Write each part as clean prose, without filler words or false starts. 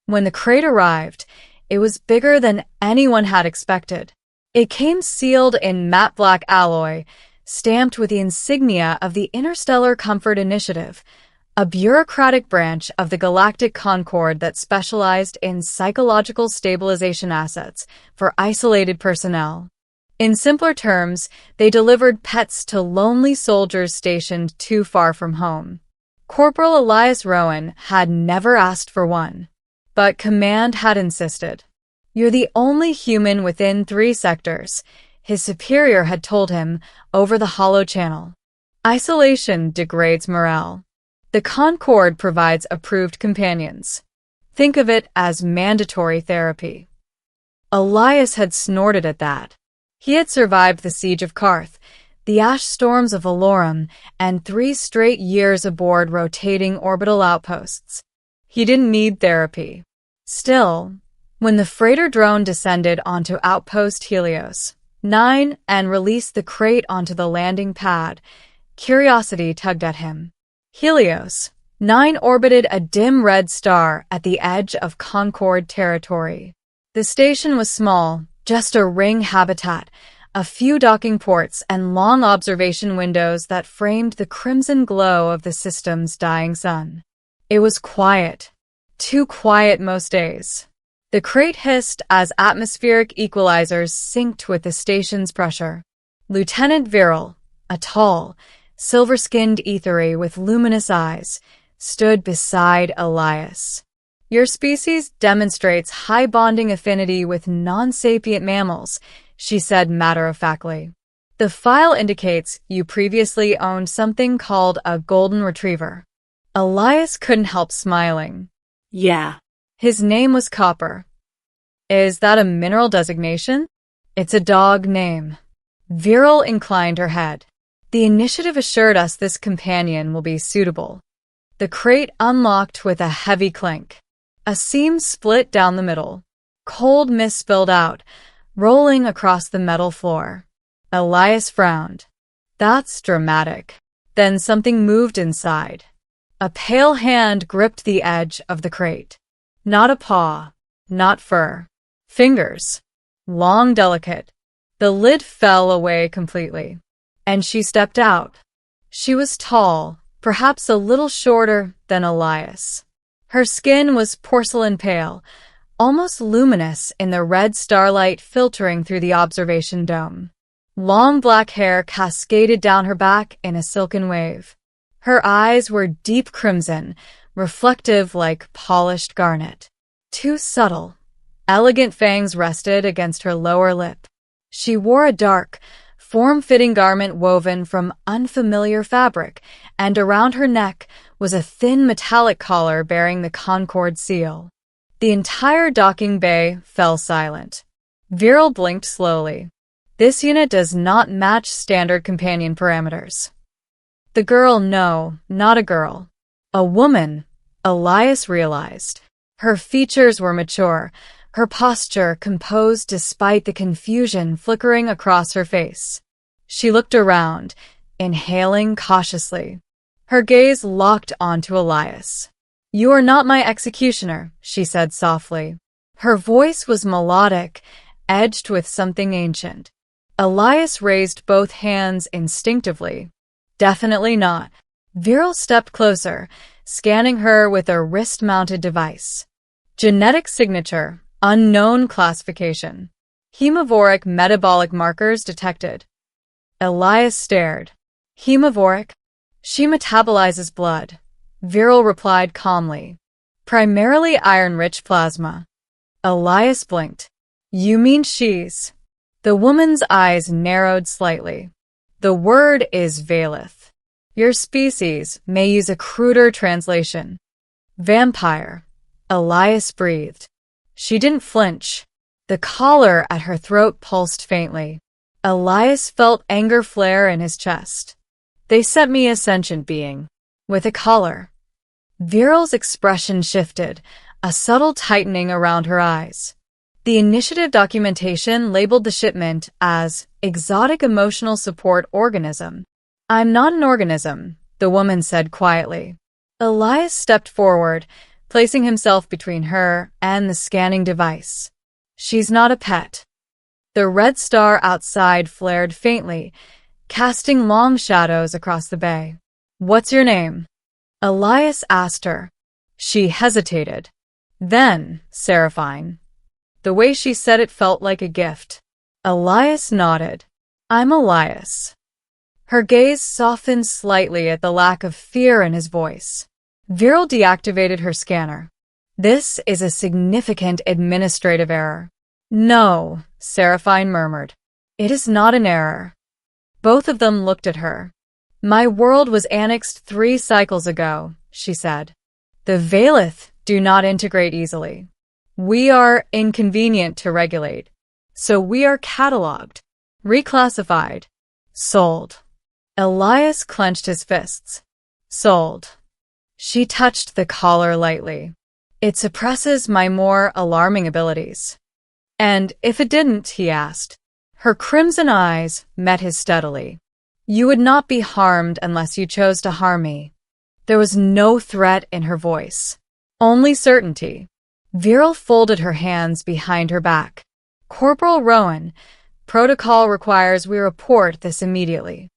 When the crate arrived, it was bigger than anyone had expected. It came sealed in matte black alloy, stamped with the insignia of the Interstellar Comfort Initiative, a bureaucratic branch of the Galactic Concord that specialized in psychological stabilization assets for isolated personnel. In simpler terms, they delivered pets to lonely soldiers stationed too far from home. Corporal Elias Rowan had never asked for one, but command had insisted. "You're the only human within 3 sectors," his superior had told him over the hollow channel. Isolation degrades morale. The Concorde provides approved companions. Think of it as mandatory therapy. Elias had snorted at that. He had survived the siege of Karth, the ash storms of Alorum, and 3 straight years aboard rotating orbital outposts. He didn't need therapy. Still, when the freighter drone descended onto Outpost Helios 9 and released the crate onto the landing pad, curiosity tugged at him. Helios 9 orbited a dim red star at the edge of Concorde territory. The station was small, just a ring habitat, a few docking ports and long observation windows that framed the crimson glow of the system's dying sun. It was quiet. Too quiet most days. The crate hissed as atmospheric equalizers synced with the station's pressure. Lieutenant Viral, a tall, silver-skinned ethery with luminous eyes, stood beside Elias. "Your species demonstrates high bonding affinity with non-sapient mammals," she said matter-of-factly. "The file indicates you previously owned something called a golden retriever." Elias couldn't help smiling. "Yeah." His name was Copper. "Is that a mineral designation?" "It's a dog name." Viral inclined her head. "The initiative assured us this companion will be suitable." The crate unlocked with a heavy clink. A seam split down the middle. Cold mist spilled out, rolling across the metal floor. Elias frowned. "That's dramatic." Then something moved inside. A pale hand gripped the edge of the crate. Not a paw, not fur. Fingers. Long, delicate. The lid fell away completely. And she stepped out. She was tall, perhaps a little shorter than Elias. Her skin was porcelain pale, almost luminous in the red starlight filtering through the observation dome. Long black hair cascaded down her back in a silken wave. Her eyes were deep crimson, reflective like polished garnet. Too subtle. Elegant fangs rested against her lower lip. She wore a dark, form-fitting garment woven from unfamiliar fabric, and around her neck was a thin metallic collar bearing the Concorde seal. The entire docking bay fell silent. Viral blinked slowly. "This unit does not match standard companion parameters." The girl, no, not a girl. A woman, Elias realized. Her features were mature, her posture composed despite the confusion flickering across her face. She looked around, inhaling cautiously. Her gaze locked onto Elias. "You are not my executioner," she said softly. Her voice was melodic, edged with something ancient. Elias raised both hands instinctively. "Definitely not." Viral stepped closer, scanning her with a wrist-mounted device. "Genetic signature, unknown classification. Hemivoric metabolic markers detected." Elias stared. "Hemivoric? She metabolizes blood," Viral replied calmly. "Primarily iron-rich plasma." Elias blinked. "You mean she's..." The woman's eyes narrowed slightly. "The word is Valith. Your species may use a cruder translation." "Vampire," Elias breathed. She didn't flinch. The collar at her throat pulsed faintly. Elias felt anger flare in his chest. "They sent me a sentient being. With a collar." Viral's expression shifted, a subtle tightening around her eyes. The initiative documentation labeled the shipment as exotic emotional support organism. "I'm not an organism," the woman said quietly. Elias stepped forward, placing himself between her and the scanning device. She's not a pet. The red star outside flared faintly, casting long shadows across the bay. What's your name? Elias asked her. She hesitated. Then, Seraphine. The way she said it felt like a gift. Elias nodded. I'm Elias. Her gaze softened slightly at the lack of fear in his voice. Viral deactivated her scanner. This is a significant administrative error. No, Seraphine murmured. It is not an error. Both of them looked at her. My world was annexed 3 cycles ago, she said. The Valeth do not integrate easily. We are inconvenient to regulate, so we are cataloged, reclassified, sold. Elias clenched his fists. Sold. She touched the collar lightly. It suppresses my more alarming abilities. And if it didn't, he asked. Her crimson eyes met his steadily. You would not be harmed unless you chose to harm me. There was no threat in her voice. Only certainty. Viral folded her hands behind her back. Corporal Rowan, protocol requires we report this immediately.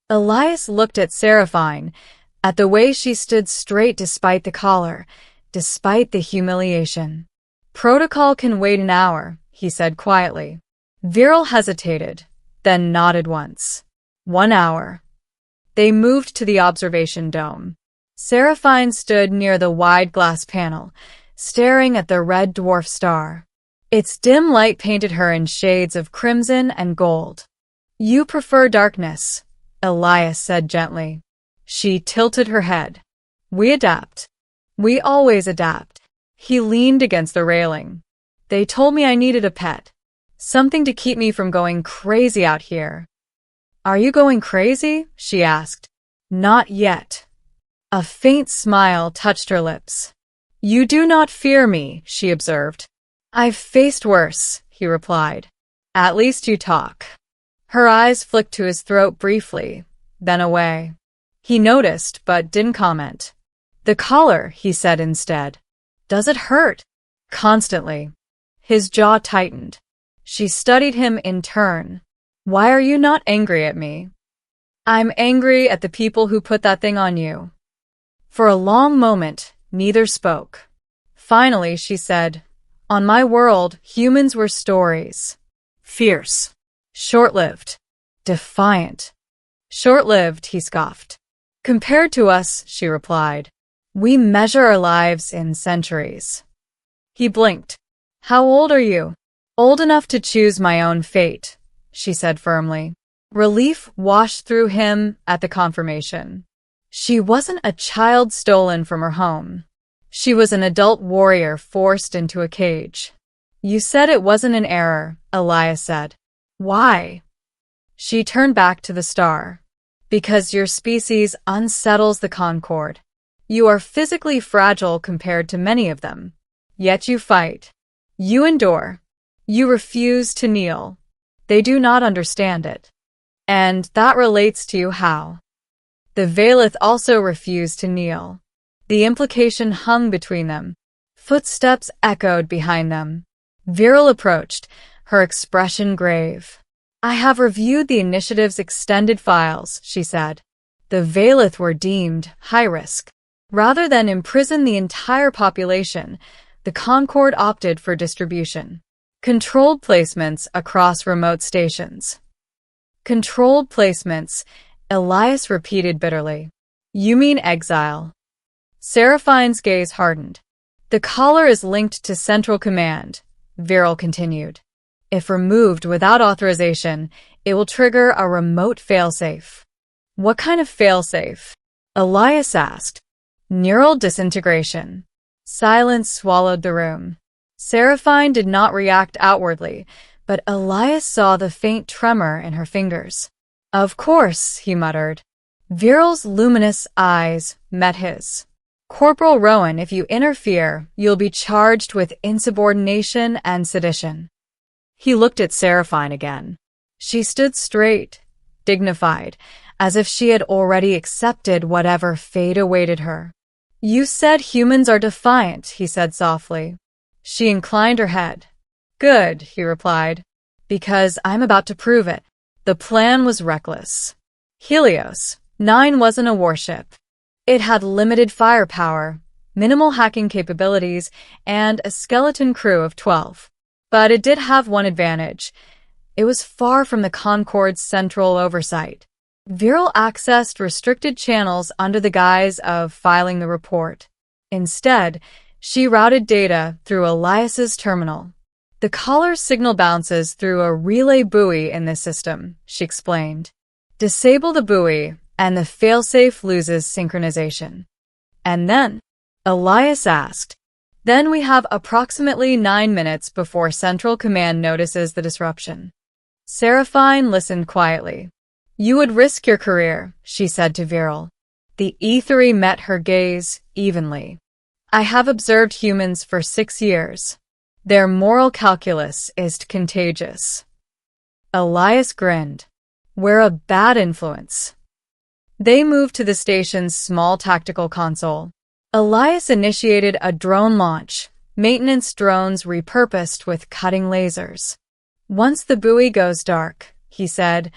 Elias looked at Seraphine, at the way she stood straight despite the collar, despite the humiliation. Protocol can wait an hour, he said quietly. Viral hesitated, then nodded once. 1 hour. They moved to the observation dome. Seraphine stood near the wide glass panel, staring at the red dwarf star. Its dim light painted her in shades of crimson and gold. You prefer darkness, Elias said gently. She tilted her head. We adapt. We always adapt. He leaned against the railing. They told me I needed a pet. Something to keep me from going crazy out here. Are you going crazy? She asked. Not yet. A faint smile touched her lips. You do not fear me, she observed. I've faced worse, he replied. At least you talk. Her eyes flicked to his throat briefly, then away. He noticed, but didn't comment. The collar, he said instead. Does it hurt? Constantly. His jaw tightened. She studied him in turn. Why are you not angry at me? I'm angry at the people who put that thing on you. For a long moment, neither spoke. Finally, she said, on my world, humans were stories. Fierce. Short-lived. Defiant. Short-lived, he scoffed. Compared to us, she replied, we measure our lives in centuries. He blinked. How old are you? Old enough to choose my own fate, she said firmly. Relief washed through him at the confirmation. She wasn't a child stolen from her home. She was an adult warrior forced into a cage. You said it wasn't an error, Elias said. Why? She turned back to the star. Because your species unsettles the Concord. You are physically fragile compared to many of them. Yet you fight. You endure. You refuse to kneel. They do not understand it. And that relates to you how? The Valeth also refused to kneel. The implication hung between them. Footsteps echoed behind them. Viral approached, her expression grave. I have reviewed the initiative's extended files, she said. The Valeth were deemed high risk. Rather than imprison the entire population, the Concord opted for distribution. Controlled placements across remote stations. Controlled placements, Elias repeated bitterly. You mean exile. Seraphine's gaze hardened. The collar is linked to Central Command, Viral continued. If removed without authorization, it will trigger a remote failsafe. What kind of failsafe? Elias asked. Neural disintegration. Silence swallowed the room. Seraphine did not react outwardly, but Elias saw the faint tremor in her fingers. Of course, he muttered. Viral's luminous eyes met his. Corporal Rowan, if you interfere, you'll be charged with insubordination and sedition. He looked at Seraphine again. She stood straight, dignified, as if she had already accepted whatever fate awaited her. You said humans are defiant, he said softly. She inclined her head. Good, he replied, because I'm about to prove it. The plan was reckless. Helios 9 wasn't a warship. It had limited firepower, minimal hacking capabilities, and a skeleton crew of 12. But it did have one advantage. It was far from the Concorde's central oversight. Viral accessed restricted channels under the guise of filing the report. Instead, she routed data through Elias's terminal. The caller's signal bounces through a relay buoy in this system, she explained. Disable the buoy, and the failsafe loses synchronization. And then, Elias asked, then we have approximately 9 minutes before Central Command notices the disruption. Seraphine listened quietly. You would risk your career, she said to Viral. The ethery met her gaze evenly. I have observed humans for 6 years. Their moral calculus is contagious. Elias grinned. We're a bad influence. They moved to the station's small tactical console. Elias initiated a drone launch, maintenance drones repurposed with cutting lasers. Once the buoy goes dark, he said,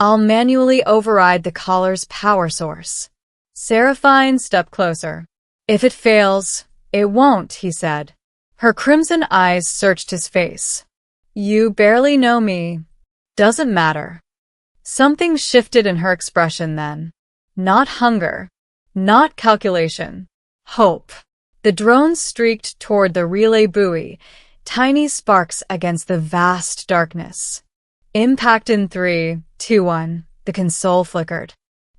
I'll manually override the caller's power source. Seraphine stepped closer. If it fails, it won't, he said. Her crimson eyes searched his face. You barely know me. Doesn't matter. Something shifted in her expression then. Not hunger. Not calculation. Hope. The drone streaked toward the relay buoy, tiny sparks against the vast darkness. Impact in 3, 2, 1. The console flickered.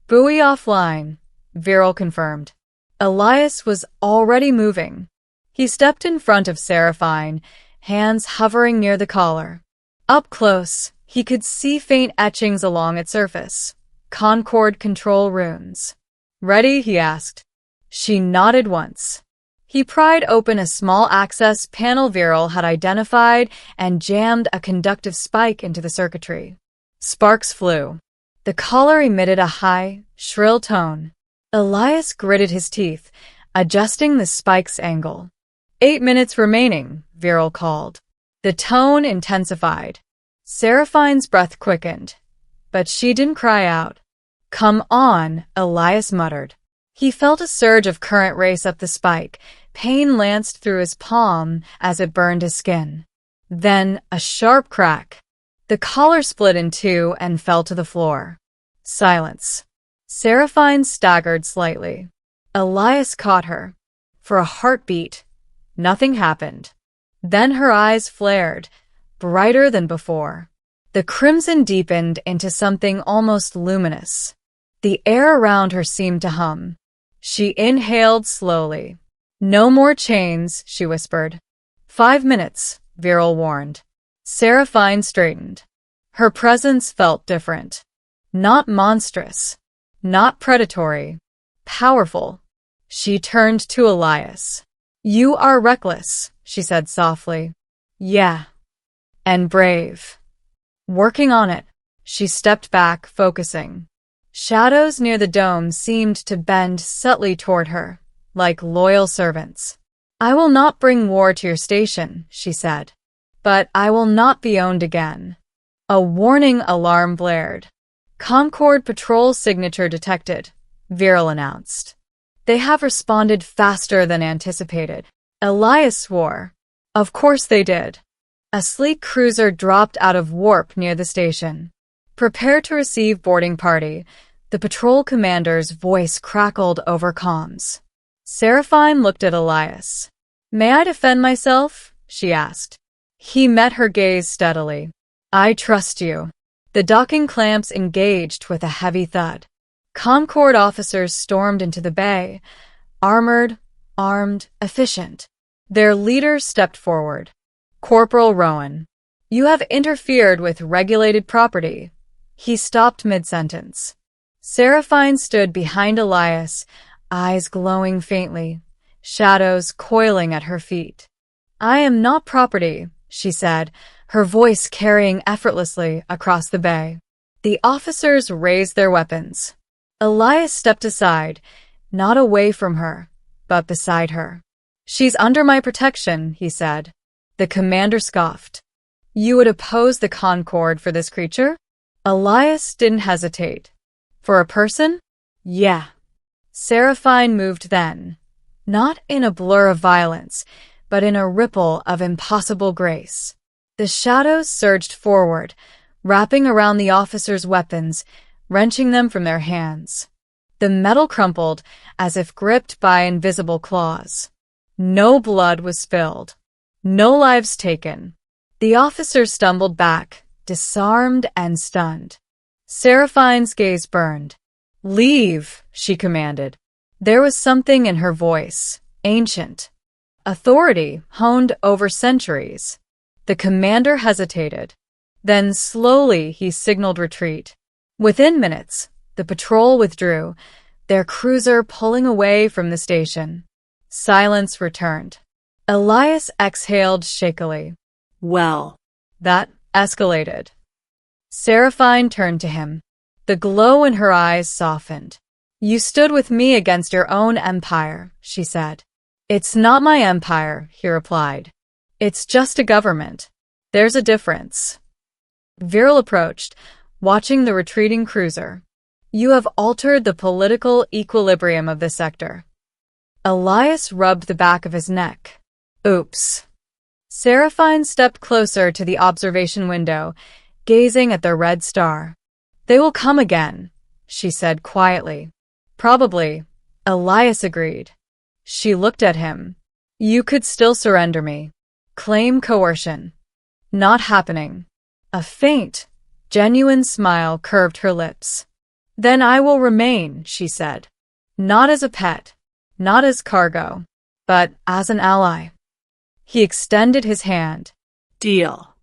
Buoy offline, Viral confirmed. Elias was already moving. He stepped in front of Seraphine, hands hovering near the collar. Up close, he could see faint etchings along its surface. Concorde control runes. Ready? He asked. She nodded once. He pried open a small access panel Viral had identified and jammed a conductive spike into the circuitry. Sparks flew. The collar emitted a high, shrill tone. Elias gritted his teeth, adjusting the spike's angle. 8 minutes remaining, Viral called. The tone intensified. Seraphine's breath quickened, but she didn't cry out. Come on, Elias muttered. He felt a surge of current race up the spike. Pain lanced through his palm as it burned his skin. Then a sharp crack. The collar split in two and fell to the floor. Silence. Seraphine staggered slightly. Elias caught her. For a heartbeat, nothing happened. Then her eyes flared, brighter than before. The crimson deepened into something almost luminous. The air around her seemed to hum. She inhaled slowly. No more chains, she whispered. 5 minutes, Viral warned. Seraphine straightened. Her presence felt different. Not monstrous. Not predatory. Powerful. She turned to Elias. You are reckless, she said softly. Yeah. And brave. Working on it. She stepped back, focusing. Shadows near the dome seemed to bend subtly toward her, like loyal servants. I will not bring war to your station, she said. But I will not be owned again. A warning alarm blared. Concorde patrol signature detected, Viral announced. They have responded faster than anticipated. Elias swore. Of course they did. A sleek cruiser dropped out of warp near the station. Prepare to receive boarding party, the patrol commander's voice crackled over comms. Seraphine looked at Elias. May I defend myself? She asked. He met her gaze steadily. I trust you. The docking clamps engaged with a heavy thud. Concorde officers stormed into the bay, armored, armed, efficient. Their leader stepped forward. Corporal Rowan. You have interfered with regulated property. He stopped mid-sentence. Seraphine stood behind Elias, eyes glowing faintly, shadows coiling at her feet. I am not property, she said, her voice carrying effortlessly across the bay. The officers raised their weapons. Elias stepped aside, not away from her, but beside her. "She's under my protection," he said. The commander scoffed. "You would oppose the Concord for this creature?" Elias didn't hesitate. "For a person? Yeah." Seraphine moved then, not in a blur of violence, but in a ripple of impossible grace. The shadows surged forward, wrapping around the officers' weapons, wrenching them from their hands. The metal crumpled as if gripped by invisible claws. No blood was spilled. No lives taken. The officers stumbled back, disarmed and stunned. Seraphine's gaze burned. "Leave," she commanded. There was something in her voice, ancient. Authority honed over centuries. The commander hesitated. Then slowly he signaled retreat. Within minutes, the patrol withdrew, their cruiser pulling away from the station. Silence returned. Elias exhaled shakily. "Well, that escalated." Seraphine turned to him. The glow in her eyes softened. "You stood with me against your own empire," she said. "It's not my empire," he replied. "It's just a government. There's a difference." Viral approached, watching the retreating cruiser. "You have altered the political equilibrium of this sector." Elias rubbed the back of his neck. "Oops." Seraphine stepped closer to the observation window, gazing at the red star. "They will come again," she said quietly. "Probably," Elias agreed. She looked at him. "You could still surrender me. Claim coercion." "Not happening." A faint, genuine smile curved her lips. "Then I will remain," she said. "Not as a pet, not as cargo, but as an ally." He extended his hand. "Deal."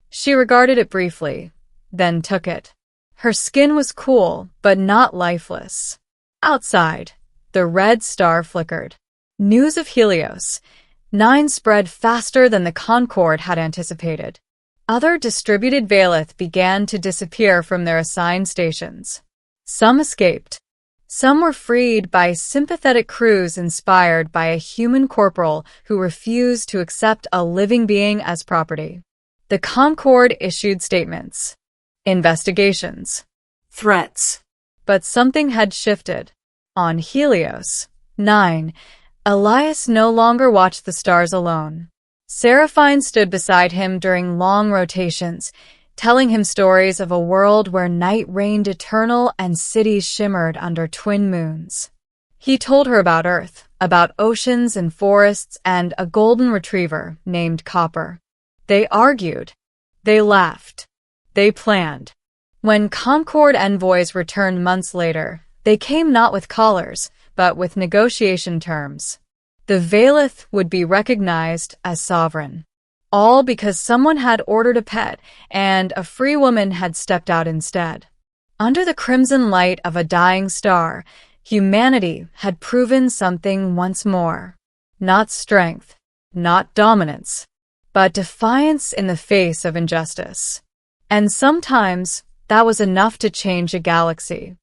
She regarded it briefly, then took it. Her skin was cool, but not lifeless. Outside, the red star flickered. News of Helios. 9 spread faster than the Concord had anticipated. Other distributed Valeth began to disappear from their assigned stations. Some escaped. Some were freed by sympathetic crews inspired by a human corporal who refused to accept a living being as property. The Concord issued statements, investigations, threats. But something had shifted. On Helios 9, Elias no longer watched the stars alone. Seraphine stood beside him during long rotations, telling him stories of a world where night reigned eternal and cities shimmered under twin moons. He told her about Earth, about oceans and forests, and a golden retriever named Copper. They argued. They laughed. They planned. When Concord envoys returned months later, they came not with collars, but with negotiation terms. The Valeth would be recognized as sovereign. All because someone had ordered a pet and a free woman had stepped out instead. Under the crimson light of a dying star, humanity had proven something once more. Not strength, not dominance, but defiance in the face of injustice. And sometimes that was enough to change a galaxy.